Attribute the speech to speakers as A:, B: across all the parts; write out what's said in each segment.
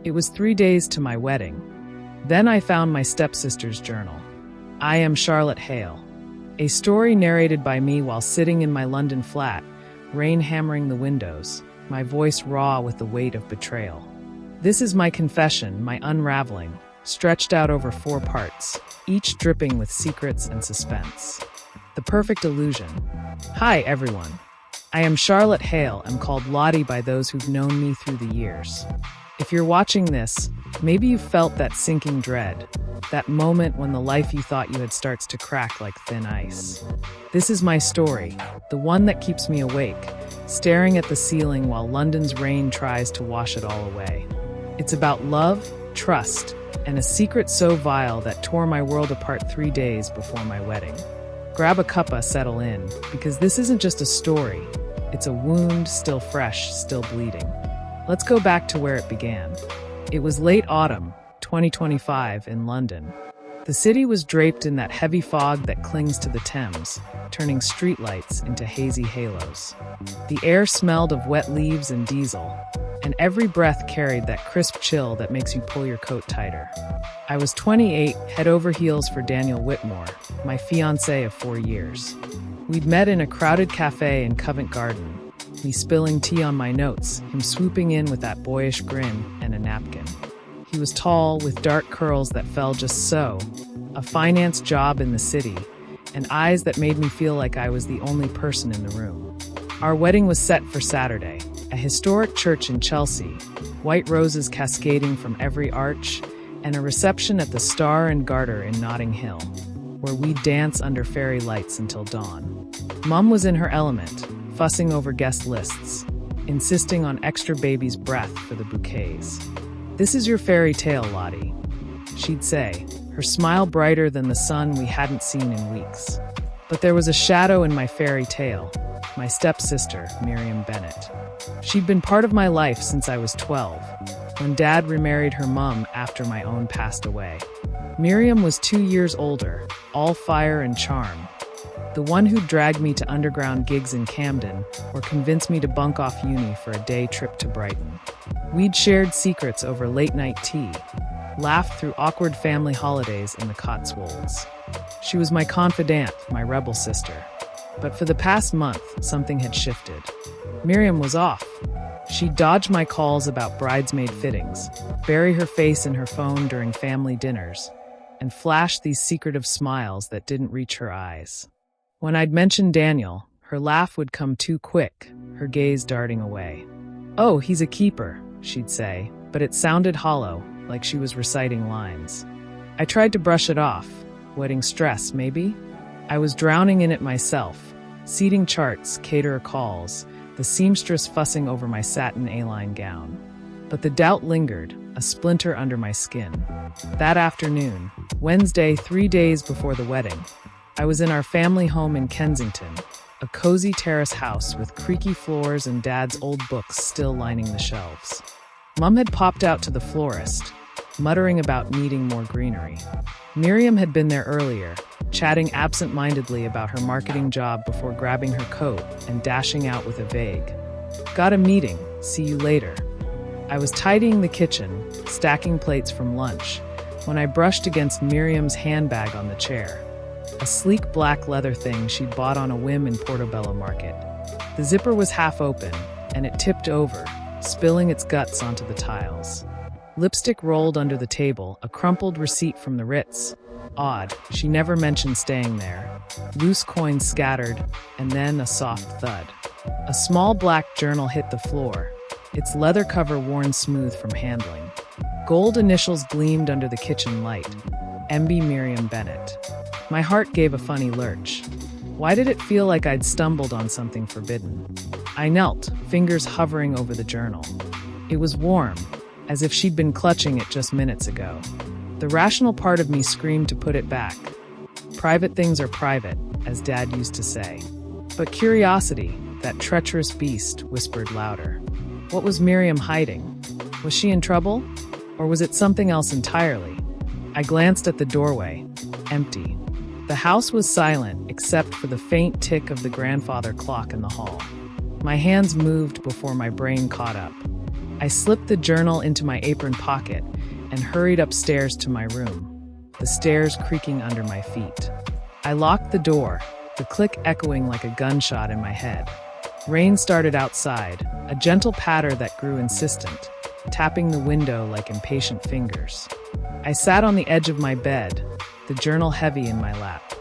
A: It was 3 days to my wedding. Then I found my stepsister's journal. I am Charlotte Hale. A story narrated by me while sitting in my London flat, rain hammering the windows, my voice raw with the weight of betrayal. This is my confession, my unraveling, stretched out over 4 parts, each dripping with secrets and suspense. The perfect illusion. Hi, everyone. I am Charlotte Hale. I'm called Lottie by those who've known me through the years. If you're watching this, maybe you felt that sinking dread, that moment when the life you thought you had starts to crack like thin ice. This is my story, the one that keeps me awake, staring at the ceiling while London's rain tries to wash it all away. It's about love, trust, and a secret so vile that tore my world apart 3 days before my wedding. Grab a cuppa, settle in, because this isn't just a story. It's a wound, still fresh, still bleeding. Let's go back to where it began. It was late autumn, 2025, in London. The city was draped in that heavy fog that clings to the Thames, turning streetlights into hazy halos. The air smelled of wet leaves and diesel, and every breath carried that crisp chill that makes you pull your coat tighter. I was 28, head over heels for Daniel Whitmore, my fiancé of 4 years. We'd met in a crowded cafe in Covent Garden, me spilling tea on my notes, him swooping in with that boyish grin and a napkin. He was tall, with dark curls that fell just so, a finance job in the city, and eyes that made me feel like I was the only person in the room. Our wedding was set for Saturday, a historic church in Chelsea, white roses cascading from every arch, and a reception at the Star and Garter in Notting Hill, where we'd dance under fairy lights until dawn. Mum was in her element, fussing over guest lists, insisting on extra baby's breath for the bouquets. "This is your fairy tale, Lottie," she'd say, her smile brighter than the sun we hadn't seen in weeks. But there was a shadow in my fairy tale, my stepsister, Miriam Bennett. She'd been part of my life since I was 12, when Dad remarried her mum after my own passed away. Miriam was 2 years older, all fire and charm. The one who dragged me to underground gigs in Camden or convinced me to bunk off uni for a day trip to Brighton. We'd shared secrets over late-night tea, laughed through awkward family holidays in the Cotswolds. She was my confidant, my rebel sister. But for the past month, something had shifted. Miriam was off. She'd dodge my calls about bridesmaid fittings, bury her face in her phone during family dinners, and flash these secretive smiles that didn't reach her eyes. When I'd mention Daniel, her laugh would come too quick, her gaze darting away. "Oh, he's a keeper," she'd say, but it sounded hollow, like she was reciting lines. I tried to brush it off. Wedding stress, maybe? I was drowning in it myself. Seating charts, caterer calls, the seamstress fussing over my satin A-line gown. But the doubt lingered, a splinter under my skin. That afternoon, Wednesday, 3 days before the wedding, I was in our family home in Kensington, a cozy terrace house with creaky floors and Dad's old books still lining the shelves. Mum had popped out to the florist, muttering about needing more greenery. Miriam had been there earlier, chatting absent-mindedly about her marketing job before grabbing her coat and dashing out with a vague, "Got a meeting, see you later." I was tidying the kitchen, stacking plates from lunch, when I brushed against Miriam's handbag on the chair. A sleek black leather thing she'd bought on a whim in Portobello Market. The zipper was half open, and it tipped over, spilling its guts onto the tiles. Lipstick rolled under the table, a crumpled receipt from the Ritz. Odd, she never mentioned staying there. Loose coins scattered, and then a soft thud. A small black journal hit the floor, its leather cover worn smooth from handling. Gold initials gleamed under the kitchen light. MB Miriam Bennett. My heart gave a funny lurch. Why did it feel like I'd stumbled on something forbidden? I knelt, fingers hovering over the journal. It was warm, as if she'd been clutching it just minutes ago. The rational part of me screamed to put it back. Private things are private, as Dad used to say. But curiosity, that treacherous beast, whispered louder. What was Miriam hiding? Was she in trouble? Or was it something else entirely? I glanced at the doorway. Empty. The house was silent, except for the faint tick of the grandfather clock in the hall. My hands moved before my brain caught up. I slipped the journal into my apron pocket and hurried upstairs to my room, the stairs creaking under my feet. I locked the door, the click echoing like a gunshot in my head. Rain started outside, a gentle patter that grew insistent, tapping the window like impatient fingers. I sat on the edge of my bed, the journal heavy in my lap.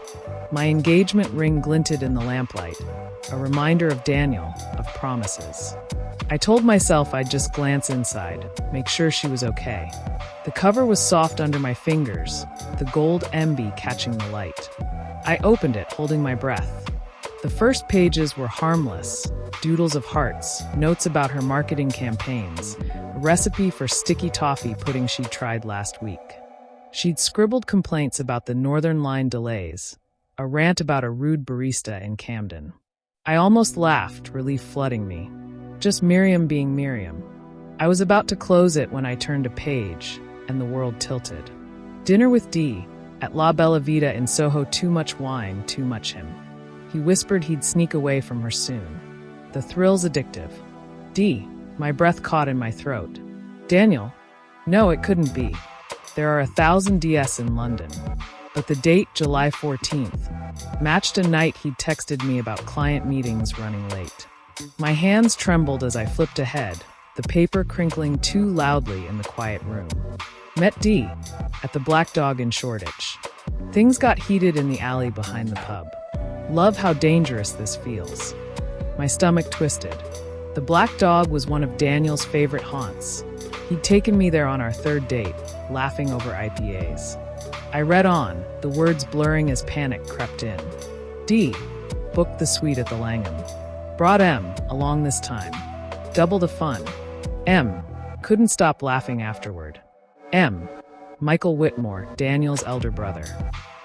A: My engagement ring glinted in the lamplight, a reminder of Daniel, of promises. I told myself I'd just glance inside, make sure she was okay. The cover was soft under my fingers, the gold emby catching the light. I opened it, holding my breath. The first pages were harmless, doodles of hearts, notes about her marketing campaigns, a recipe for sticky toffee pudding she'd tried last week. She'd scribbled complaints about the Northern Line delays, a rant about a rude barista in Camden. I almost laughed, relief flooding me. Just Miriam being Miriam. I was about to close it when I turned a page, and the world tilted. Dinner with D, at La Bella Vita in Soho, too much wine, too much him. He whispered he'd sneak away from her soon. The thrill's addictive. D, my breath caught in my throat. Daniel? No, it couldn't be. There are 1,000 DS in London. But the date, July 14th, matched a night he'd texted me about client meetings running late. My hands trembled as I flipped ahead, the paper crinkling too loudly in the quiet room. Met D, at the Black Dog in Shoreditch. Things got heated in the alley behind the pub. Love how dangerous this feels. My stomach twisted. The Black Dog was one of Daniel's favorite haunts. He'd taken me there on our third date, laughing over IPAs. I read on, the words blurring as panic crept in. D, booked the suite at the Langham. Brought M, along this time. Double the fun. M, couldn't stop laughing afterward. M, Michael Whitmore, Daniel's elder brother.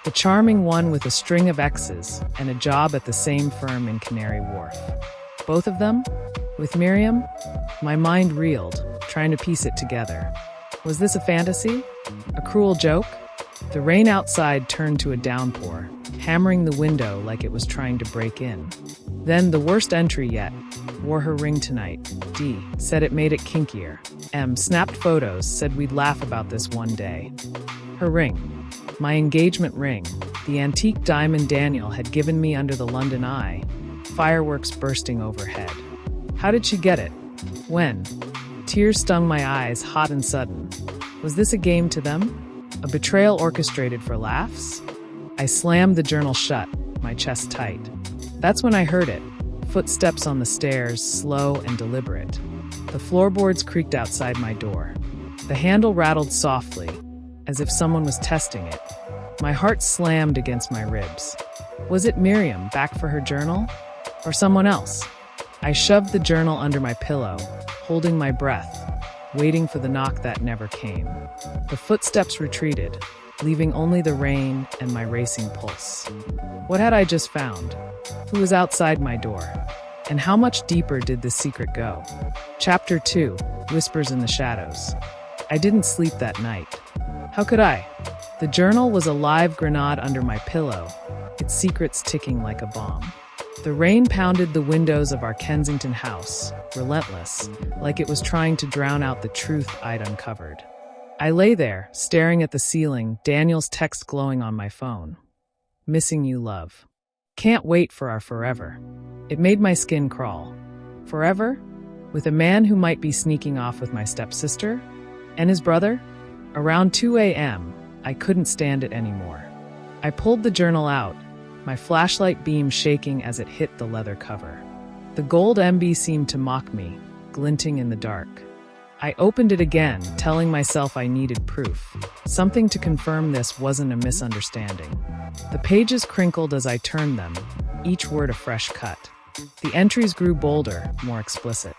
A: The charming one with a string of exes and a job at the same firm in Canary Wharf. Both of them? With Miriam? My mind reeled, trying to piece it together. Was this a fantasy? A cruel joke? The rain outside turned to a downpour, hammering the window like it was trying to break in. Then, the worst entry yet. Wore her ring tonight. D, said it made it kinkier. M, snapped photos, said we'd laugh about this one day. Her ring. My engagement ring, the antique diamond Daniel had given me under the London Eye, fireworks bursting overhead. How did she get it? When? Tears stung my eyes, hot and sudden. Was this a game to them? A betrayal orchestrated for laughs? I slammed the journal shut, my chest tight. That's when I heard it. Footsteps on the stairs, slow and deliberate. The floorboards creaked outside my door. The handle rattled softly, as if someone was testing it. My heart slammed against my ribs. Was it Miriam, back for her journal? Or someone else? I shoved the journal under my pillow, holding my breath, waiting for the knock that never came. The footsteps retreated, leaving only the rain and my racing pulse. What had I just found? Who was outside my door? And how much deeper did this secret go? Chapter 2, Whispers in the Shadows. I didn't sleep that night. How could I? The journal was a live grenade under my pillow, its secrets ticking like a bomb. The rain pounded the windows of our Kensington house, relentless, like it was trying to drown out the truth I'd uncovered. I lay there, staring at the ceiling, Daniel's text glowing on my phone. Missing you, love. Can't wait for our forever. It made my skin crawl. Forever? With a man who might be sneaking off with my stepsister? And his brother? Around 2 a.m., I couldn't stand it anymore. I pulled the journal out, my flashlight beam shaking as it hit the leather cover. The gold emby seemed to mock me, glinting in the dark. I opened it again, telling myself I needed proof, something to confirm this wasn't a misunderstanding. The pages crinkled as I turned them, each word a fresh cut. The entries grew bolder, more explicit.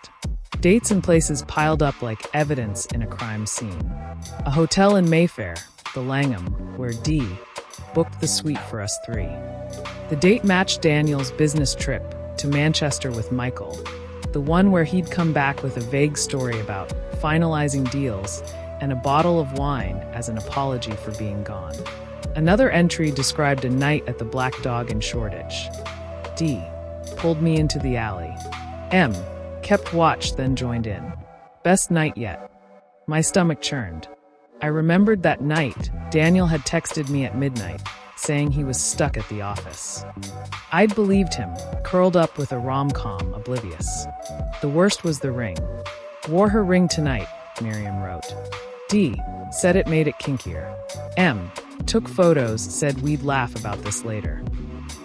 A: Dates and places piled up like evidence in a crime scene. A hotel in Mayfair, the Langham, where D booked the suite for us three. The date matched Daniel's business trip to Manchester with Michael, the one where he'd come back with a vague story about finalizing deals and a bottle of wine as an apology for being gone. Another entry described a night at the Black Dog in Shoreditch. D pulled me into the alley. M kept watch, then joined in. Best night yet. My stomach churned. I remembered that night, Daniel had texted me at midnight, saying he was stuck at the office. I'd believed him, curled up with a rom-com, oblivious. The worst was the ring. Wore her ring tonight, Miriam wrote. D. Said it made it kinkier. M. Took photos, said we'd laugh about this later.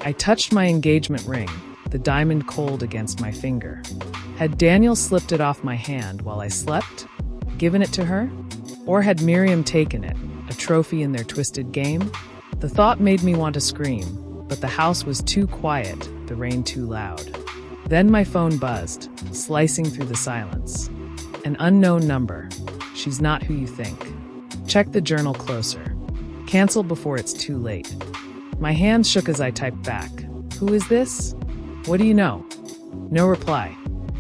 A: I touched my engagement ring, the diamond cold against my finger. Had Daniel slipped it off my hand while I slept? Given it to her? Or had Miriam taken it, a trophy in their twisted game? The thought made me want to scream, but the house was too quiet, the rain too loud. Then my phone buzzed, slicing through the silence. An unknown number. She's not who you think. Check the journal closer. Cancel before it's too late. My hands shook as I typed back. Who is this? What do you know? No reply.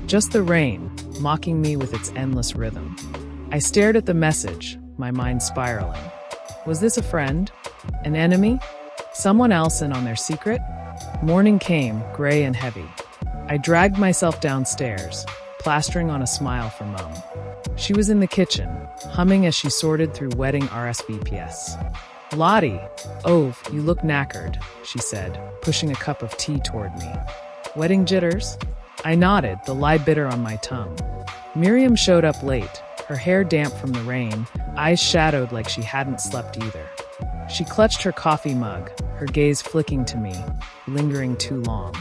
A: Just the rain, mocking me with its endless rhythm. I stared at the message, my mind spiraling. Was this a friend? An enemy? Someone else in on their secret? Morning came, gray and heavy. I dragged myself downstairs, plastering on a smile for Mom. She was in the kitchen, humming as she sorted through wedding RSVPs. Lottie, Ove, you look knackered, she said, pushing a cup of tea toward me. Wedding jitters? I nodded, the lie bitter on my tongue. Miriam showed up late, her hair damp from the rain, eyes shadowed like she hadn't slept either. She clutched her coffee mug, her gaze flicking to me, lingering too long.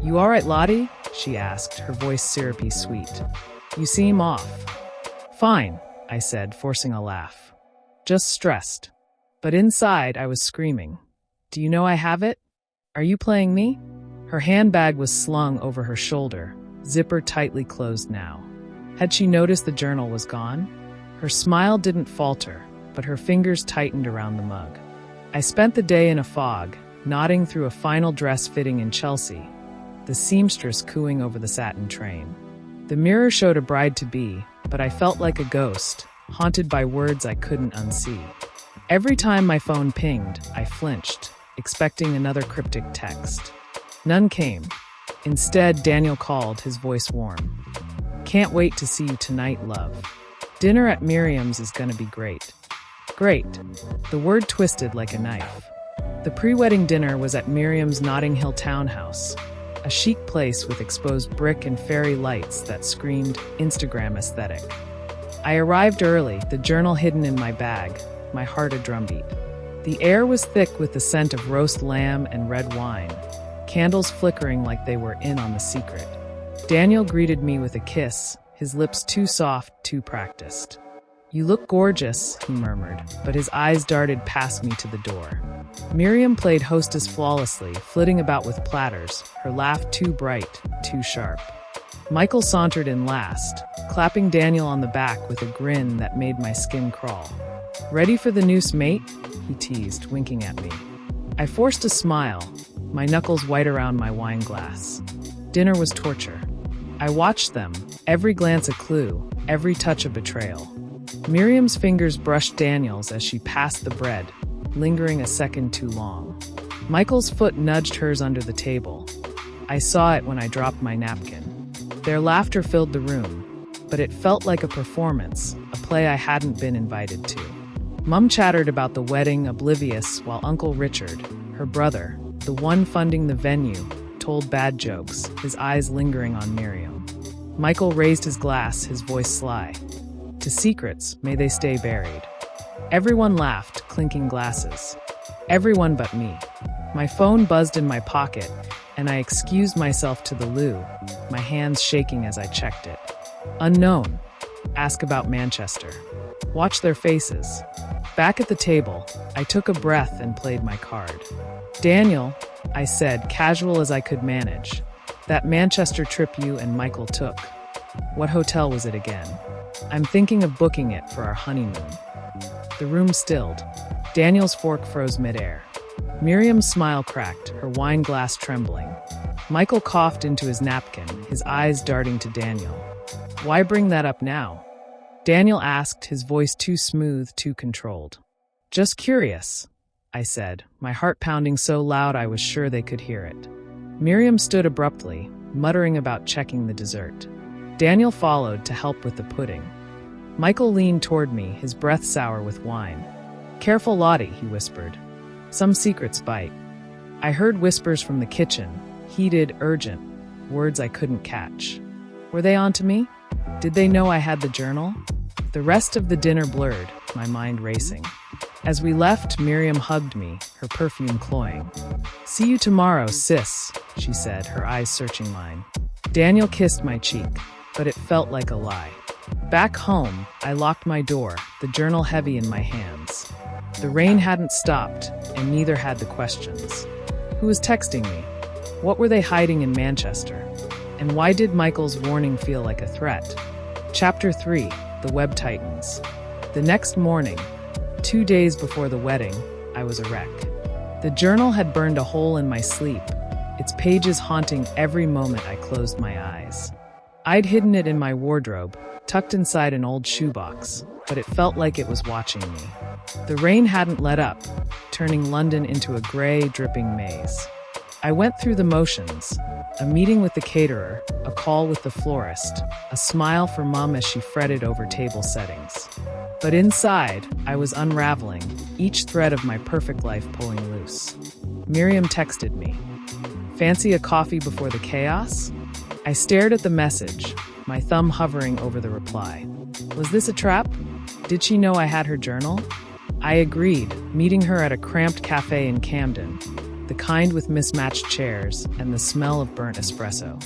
A: You all right, Lottie? She asked, her voice syrupy sweet. You seem off. Fine, I said, forcing a laugh. Just stressed. But inside, I was screaming. Do you know I have it? Are you playing me? Her handbag was slung over her shoulder, zipper tightly closed now. Had she noticed the journal was gone? Her smile didn't falter, but her fingers tightened around the mug. I spent the day in a fog, nodding through a final dress fitting in Chelsea, the seamstress cooing over the satin train. The mirror showed a bride-to-be, but I felt like a ghost, haunted by words I couldn't unsee. Every time my phone pinged, I flinched, expecting another cryptic text. None came. Instead, Daniel called, his voice warm. Can't wait to see you tonight, love. Dinner at Miriam's is gonna be great. Great. The word twisted like a knife. The pre-wedding dinner was at Miriam's Notting Hill townhouse, a chic place with exposed brick and fairy lights that screamed Instagram aesthetic. I arrived early, the journal hidden in my bag, my heart a drumbeat. The air was thick with the scent of roast lamb and red wine, candles flickering like they were in on the secret. Daniel greeted me with a kiss, his lips too soft, too practiced. You look gorgeous, he murmured, but his eyes darted past me to the door. Miriam played hostess flawlessly, flitting about with platters, her laugh too bright, too sharp. Michael sauntered in last, clapping Daniel on the back with a grin that made my skin crawl. Ready for the noose, mate? He teased, winking at me. I forced a smile, my knuckles white around my wine glass. Dinner was torture. I watched them, every glance a clue, every touch a betrayal. Miriam's fingers brushed Daniel's as she passed the bread, lingering a second too long. Michael's foot nudged hers under the table. I saw it when I dropped my napkin. Their laughter filled the room, but it felt like a performance, a play I hadn't been invited to. Mum chattered about the wedding, oblivious, while Uncle Richard, her brother, the one funding the venue, told bad jokes, his eyes lingering on Miriam. Michael raised his glass, his voice sly. To secrets, may they stay buried. Everyone laughed, clinking glasses. Everyone but me. My phone buzzed in my pocket, and I excused myself to the loo, my hands shaking as I checked it. Unknown. Ask about Manchester. Watch their faces. Back at the table, I took a breath and played my card. Daniel, I said, casual as I could manage. That Manchester trip you and Michael took. What hotel was it again? I'm thinking of booking it for our honeymoon. The room stilled. Daniel's fork froze midair. Miriam's smile cracked, her wine glass trembling. Michael coughed into his napkin, his eyes darting to Daniel. Why bring that up now? Daniel asked, his voice too smooth, too controlled. Just curious, I said, my heart pounding so loud I was sure they could hear it. Miriam stood abruptly, muttering about checking the dessert. Daniel followed to help with the pudding. Michael leaned toward me, his breath sour with wine. "Careful, Lottie," he whispered. "Some secrets bite." I heard whispers from the kitchen, heated, urgent, words I couldn't catch. Were they onto me? Did they know I had the journal? The rest of the dinner blurred, my mind racing. As we left, Miriam hugged me, her perfume cloying. "See you tomorrow, sis," she said, her eyes searching mine. Daniel kissed my cheek, but it felt like a lie. Back home, I locked my door, the journal heavy in my hands. The rain hadn't stopped, and neither had the questions. Who was texting me? What were they hiding in Manchester? And why did Michael's warning feel like a threat? Chapter 3, The Web Tightens. The next morning, 2 days before the wedding, I was a wreck. The journal had burned a hole in my sleep, its pages haunting every moment I closed my eyes. I'd hidden it in my wardrobe, tucked inside an old shoebox, but it felt like it was watching me. The rain hadn't let up, turning London into a gray, dripping maze. I went through the motions, a meeting with the caterer, a call with the florist, a smile for Mum as she fretted over table settings. But inside, I was unraveling, each thread of my perfect life pulling loose. Miriam texted me. "Fancy a coffee before the chaos?" I stared at the message, my thumb hovering over the reply. Was this a trap? Did she know I had her journal? I agreed, meeting her at a cramped cafe in Camden, the kind with mismatched chairs and the smell of burnt espresso.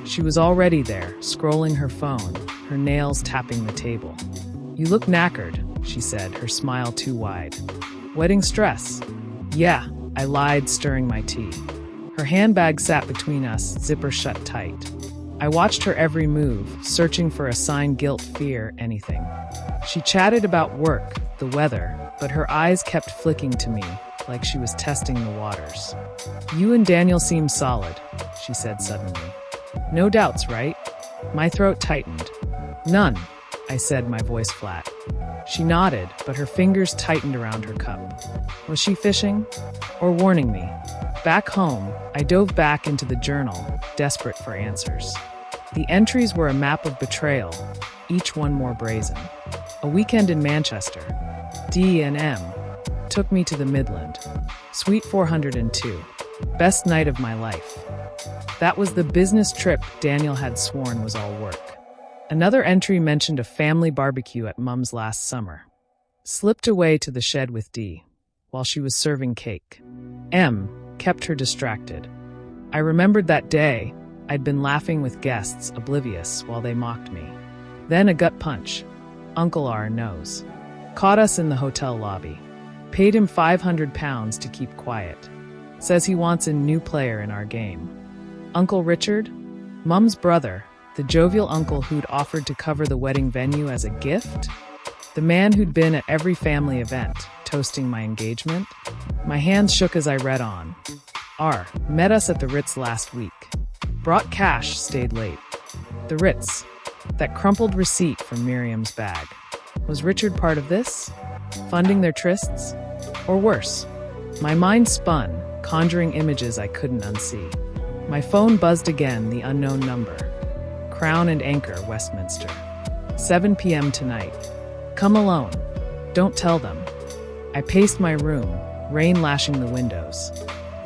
A: She was already there, scrolling her phone, her nails tapping the table. "You look knackered," she said, her smile too wide. "Wedding stress?" "Yeah," I lied, stirring my tea. Her handbag sat between us, zipper shut tight. I watched her every move, searching for a sign, guilt, fear, anything. She chatted about work, the weather, but her eyes kept flicking to me, like she was testing the waters. "You and Daniel seem solid," she said suddenly. "No doubts, right?" My throat tightened. "None," I said, my voice flat. She nodded, but her fingers tightened around her cup. Was she fishing? Or warning me? Back home, I dove back into the journal, desperate for answers. The entries were a map of betrayal, each one more brazen. A weekend in Manchester. D&M. Took me to the Midland. Suite 402. Best night of my life. That was the business trip Daniel had sworn was all work. Another entry mentioned a family barbecue at Mum's last summer. Slipped away to the shed with D, while she was serving cake. M kept her distracted. I remembered that day, I'd been laughing with guests, oblivious, while they mocked me. Then a gut punch. Uncle R knows. Caught us in the hotel lobby. Paid him £500 to keep quiet. Says he wants a new player in our game. Uncle Richard? Mum's brother, the jovial uncle who'd offered to cover the wedding venue as a gift? The man who'd been at every family event, toasting my engagement? My hands shook as I read on. R met us at the Ritz last week. Brought cash, stayed late. The Ritz. That crumpled receipt from Miriam's bag. Was Richard part of this? Funding their trysts? Or worse? My mind spun, conjuring images I couldn't unsee. My phone buzzed again, the unknown number. Crown and Anchor, Westminster. 7 p.m. tonight. Come alone. Don't tell them. I paced my room, rain lashing the windows.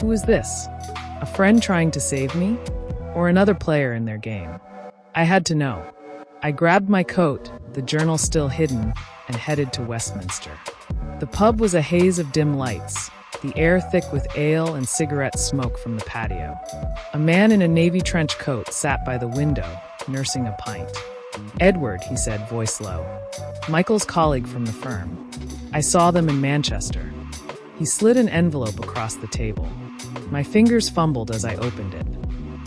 A: Who is this? A friend trying to save me? Or another player in their game? I had to know. I grabbed my coat, the journal still hidden, and headed to Westminster. The pub was a haze of dim lights, the air thick with ale and cigarette smoke from the patio. A man in a navy trench coat sat by the window, nursing a pint. "Edward," he said, voice low. "Michael's colleague from the firm. I saw them in Manchester." He slid an envelope across the table. My fingers fumbled as I opened it.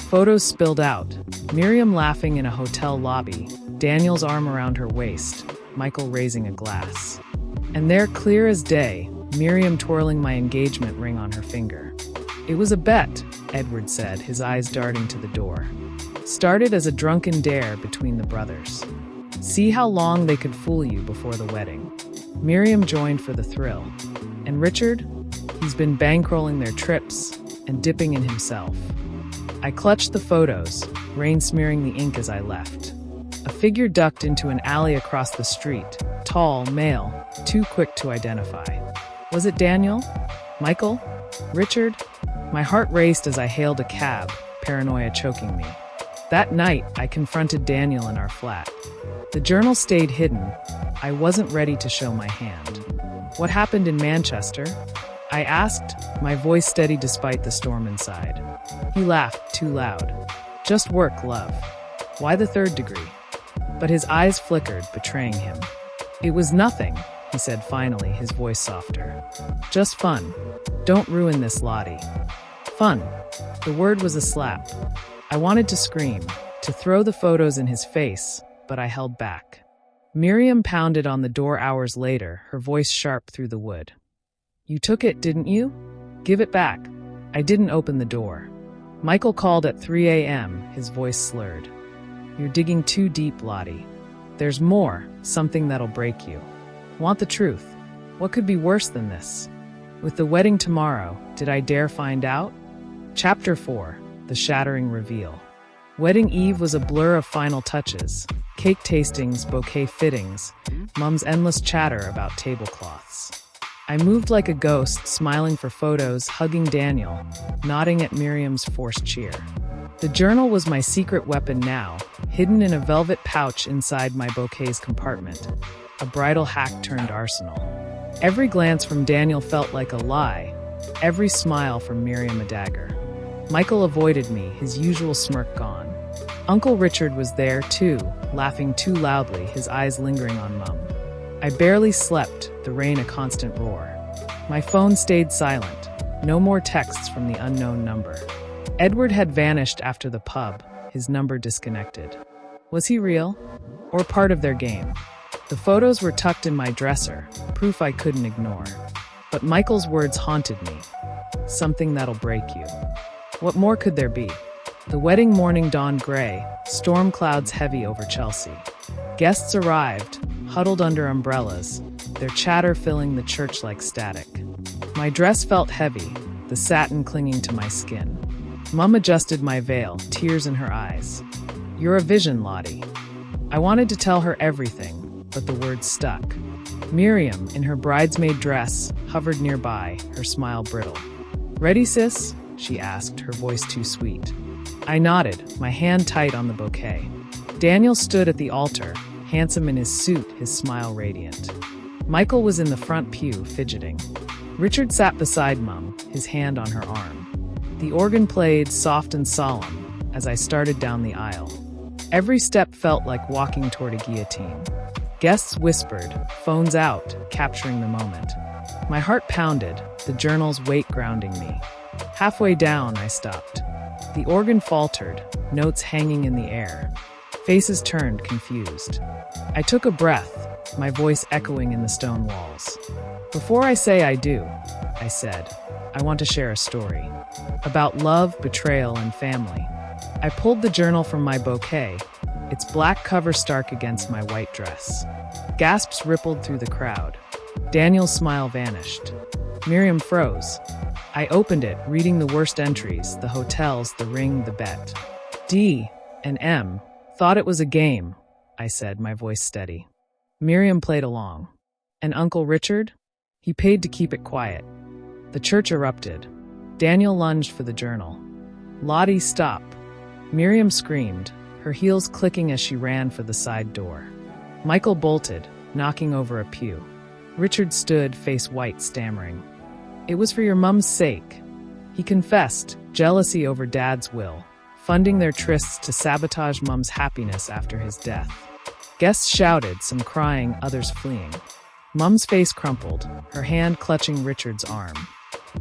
A: Photos spilled out. Miriam laughing in a hotel lobby, Daniel's arm around her waist, Michael raising a glass. And there, clear as day, Miriam twirling my engagement ring on her finger. "It was a bet," Edward said, his eyes darting to the door. "Started as a drunken dare between the brothers. See how long they could fool you before the wedding." Miriam joined for the thrill. And Richard? He's been bankrolling their trips and dipping in himself. I clutched the photos, rain smearing the ink as I left. A figure ducked into an alley across the street. Tall, male, too quick to identify. Was it Daniel? Michael? Richard? My heart raced as I hailed a cab, paranoia choking me. That night, I confronted Daniel in our flat. The journal stayed hidden. I wasn't ready to show my hand. What happened in Manchester? I asked, my voice steady despite the storm inside. He laughed, too loud. Just work, love. Why the third degree? But his eyes flickered, betraying him. It was nothing, he said finally, his voice softer. Just fun. Don't ruin this, Lottie. Fun. The word was a slap. I wanted to scream, to throw the photos in his face, but I held back. Miriam pounded on the door hours later, her voice sharp through the wood. You took it, didn't you? Give it back. I didn't open the door. Michael called at 3 a.m., his voice slurred. You're digging too deep, Lottie. There's more, something that'll break you. Want the truth? What could be worse than this? With the wedding tomorrow, did I dare find out? Chapter 4, The Shattering Reveal. Wedding eve was a blur of final touches. Cake tastings, bouquet fittings, Mum's endless chatter about tablecloths. I moved like a ghost, smiling for photos, hugging Daniel, nodding at Miriam's forced cheer. The journal was my secret weapon now, hidden in a velvet pouch inside my bouquet's compartment. A bridal hack turned arsenal. Every glance from Daniel felt like a lie, every smile from Miriam a dagger. Michael avoided me, his usual smirk gone. Uncle Richard was there too, laughing too loudly, his eyes lingering on Mum. I barely slept, the rain a constant roar. My phone stayed silent, no more texts from the unknown number. Edward had vanished after the pub, his number disconnected. Was he real? Or part of their game? The photos were tucked in my dresser, proof I couldn't ignore. But Michael's words haunted me. Something that'll break you. What more could there be? The wedding morning dawned gray, storm clouds heavy over Chelsea. Guests arrived, huddled under umbrellas, their chatter filling the church like static. My dress felt heavy, the satin clinging to my skin. Mum adjusted my veil, tears in her eyes. You're a vision, Lottie. I wanted to tell her everything, but the words stuck. Miriam, in her bridesmaid dress, hovered nearby, her smile brittle. Ready, sis? She asked, her voice too sweet. I nodded, my hand tight on the bouquet. Daniel stood at the altar, handsome in his suit, his smile radiant. Michael was in the front pew, fidgeting. Richard sat beside Mum, his hand on her arm. The organ played, soft and solemn, as I started down the aisle. Every step felt like walking toward a guillotine. Guests whispered, phones out, capturing the moment. My heart pounded, the journal's weight grounding me. Halfway down, I stopped. The organ faltered, notes hanging in the air. Faces turned, confused. I took a breath, my voice echoing in the stone walls. Before I say I do, I said, I want to share a story. About love, betrayal, and family. I pulled the journal from my bouquet, its black cover stark against my white dress. Gasps rippled through the crowd. Daniel's smile vanished. Miriam froze. I opened it, reading the worst entries, the hotels, the ring, the bet. D and M thought it was a game, I said, my voice steady. Miriam played along. And Uncle Richard? He paid to keep it quiet. The church erupted. Daniel lunged for the journal. Lottie, stop. Miriam screamed, her heels clicking as she ran for the side door. Michael bolted, knocking over a pew. Richard stood, face white, stammering. It was for your mum's sake. He confessed, jealousy over Dad's will, funding their trysts to sabotage Mum's happiness after his death. Guests shouted, some crying, others fleeing. Mum's face crumpled, her hand clutching Richard's arm.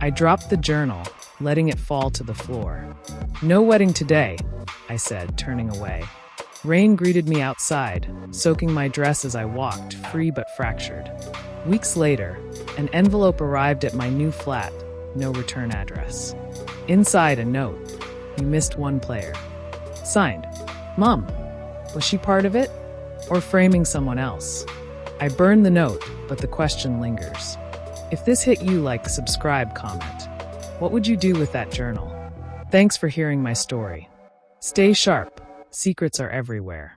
A: I dropped the journal, letting it fall to the floor. No wedding today, I said, turning away. Rain greeted me outside, soaking my dress as I walked, free but fractured. Weeks later, an envelope arrived at my new flat, no return address. Inside, a note. You missed one player. Signed, Mum. Was she part of it? Or framing someone else? I burned the note, but the question lingers. If this hit you, like, subscribe, comment. What would you do with that journal? Thanks for hearing my story. Stay sharp. Secrets are everywhere.